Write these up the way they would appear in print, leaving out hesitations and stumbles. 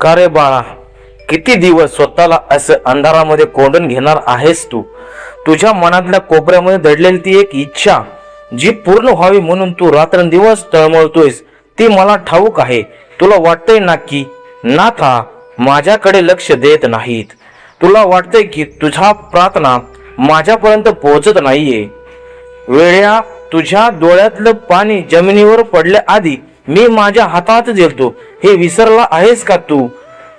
का रे बाळा, किती दिवस स्वतःला असं अंधारामध्ये कोंडून घेणार आहेस तू? तुझ्या मनातल्या कोपऱ्यामध्ये दडलेली ती एक इच्छा जी पूर्ण व्हावी म्हणून तू रात्रंदिवस तळमळतोयस ती मला ठाऊक आहे. तुला वाटतंय ना की नाथा माझ्याकडे लक्ष देत नाहीत. तुला वाटतंय की तुझा प्रार्थना माझ्यापर्यंत पोहोचत नाहीये. वेळ्या तुझ्या डोळ्यातलं पाणी जमिनीवर पडल्या आधी मी माझ्या हातात देतो हे विसरला आहेस का तू?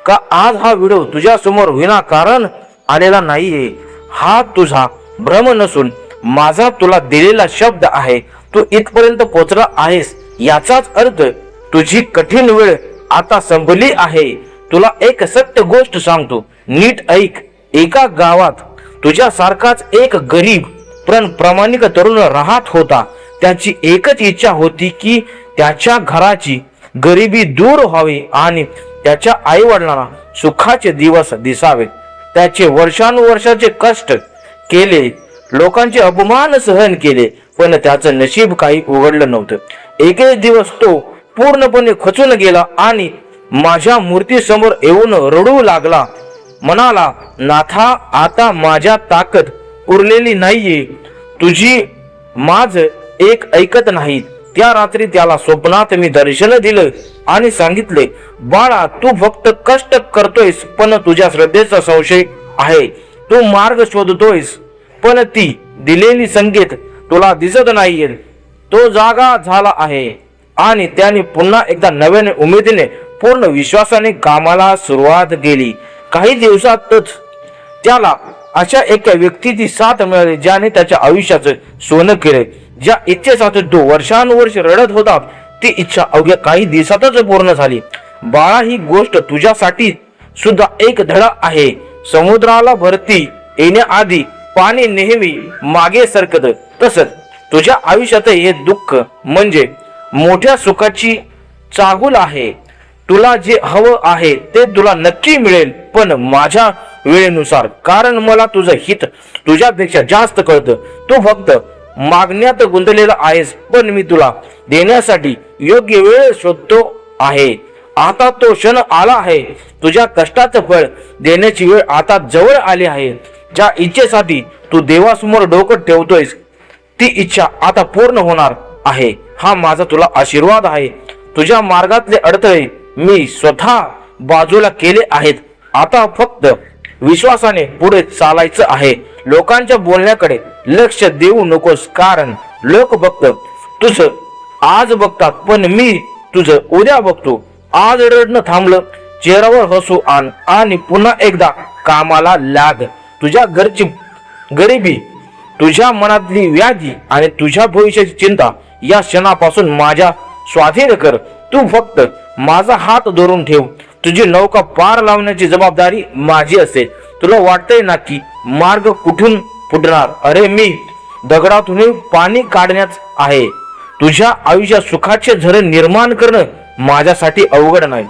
का आज हा व्हिडिओ तुझ्या समोर विनाकारण आलेला नाहीये? हा तुझा भ्रम नसून माझा तुला दिलेला शब्द आहे. तू इथपर्यंत पोहोचला आहेस याचाच अर्थ तुझी कठीण वेळ आता संपली आहे. तुला एक सत्य गोष्ट सांगतो, नीट ऐक. एका गावात तुझ्यासारखाच एक गरीब पण प्रामाणिक तरुण राहत होता. त्याची एकच इच्छा होती की त्याच्या घराची गरिबी दूर व्हावी आणि त्याच्या आई वडिलांना सुखाचे दिवस दिसावेत. त्याचे वर्षानुवर्षाचे कष्ट केले, लोकांचे अपमान सहन केले, पण त्याचं नशीब काही उघडलं नव्हतं. एकच दिवस तो पूर्णपणे खचून गेला आणि माझ्या मूर्तीसमोर येऊन रडू लागला. म्हणाला, नाथा, आता माझ्या ताकद उरलेली नाहीये. तुझी माझ एक ऐकत नाहीत. त्या रात्री त्याला स्वप्नात मी दर्शन दिलं आणि सांगितले, बाळा, तू फक्त कष्ट करतोयस पण तुझ्या श्रद्धेचा संशय आहे. तू मार्ग शोधतोयस पण ती दिलेली संकेत तुला दिसत नाहीये. तो जागा झाला आहे आणि त्याने पुन्हा एकदा नव्याने उमेदीने पूर्ण विश्वासाने कामाला सुरुवात केली. काही दिवसातच त्याला अशा एका व्यक्तीची साथ मिळाली ज्याने त्याच्या आयुष्याचं सोनं केले. ज्या इच्छेसाठी तो वर्षानुवर्ष रडत होता ती इच्छा अवघ्या काही दिवसातच पूर्ण झाली. बाळा, ही गोष्ट तुझ्यासाठी सुद्धा एक धडा आहे. समुद्राला भरती येण्याआधी पाणी नेहमी मागे सरकत, तसंच तुझ्या आयुष्यात हे दुःख म्हणजे मोठ्या सुखाची चाहूल आहे. तुला जे हवं आहे ते तुला नक्की मिळेल, पण माझ्या वेळेनुसार. कारण मला तुझं हित तुझ्यापेक्षा जास्त कळतं. तू फक्त मागण्यात गुंतलेला आहेस, पण मी तुला देण्यासाठी योग्य वेळ शोधतो आहे. आता तो क्षण आला आहे. तुझ्या कष्टाचं फळ देण्याची वेळ आता जवळ आली आहे. ज्या इच्छेसाठी तू देवासमोर डोकं ठेवतोयस ती इच्छा आता पूर्ण होणार आहे. हा माझा तुला आशीर्वाद आहे. तुझ्या मार्गातले अडथळे मी स्वतः बाजूला केले आहेत. आता फक्त विश्वासाने पुढे चालायचं आहे. लोकांच्या बोलण्याकडे लक्ष देऊ नकोस, कारण लोक फक्त तुझं आज बघतात पण मी तुझं उद्या बघतो. आज रडणं थांबलं, चेहऱ्यावर हसू आण आणि पुन्हा एकदा कामाला लाग. तुझ्या घरची गरिबी, तुझ्या मनातली व्याधी आणि तुझ्या भविष्याची चिंता या क्षणापासून माझ्या स्वाधीन कर. तू फक्त माझा हात धरून ठेव. तुझी नौका पार लावण्याची जबाबदारी माझी असेल. तुला वाटतंय ना की मार्ग कुठून फुटणार? अरे, मी दगडातून पाणी काढण्याच आहे. तुझ्या आयुष्यात सुखाचे झरे निर्माण करणं माझ्यासाठी अवघड नाही.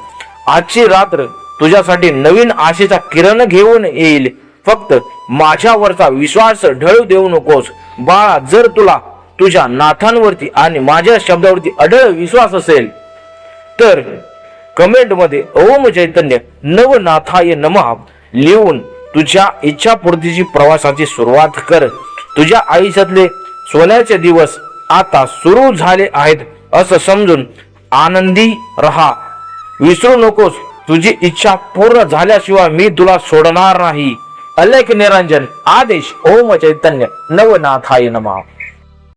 आजची रात्र तुझ्यासाठी नवीन आशेचा किरण घेऊन येईल. फक्त माझ्यावरचा विश्वास ढळू देऊ नकोस. बाळा, जर तुला तुझ्या नाथांवरती आणि माझ्या शब्दावरती अढळ विश्वास असेल तर कमेंट मध्ये ओम चैतन्य नवनाथाय नमः लिहून तुझ्या इच्छापूर्तीची प्रवासाची सुरुवात कर. तुझ्या आयुष्यातले सोन्याचे दिवस आता सुरू झाले आहेत असं समजून आनंदी रहा. विसरू नकोस, तुझी इच्छा पूर्ण झाल्याशिवाय मी तुला सोडणार नाही. अलेख निरंजन आदेश. ओम चैतन्य नवनाथाय नमः.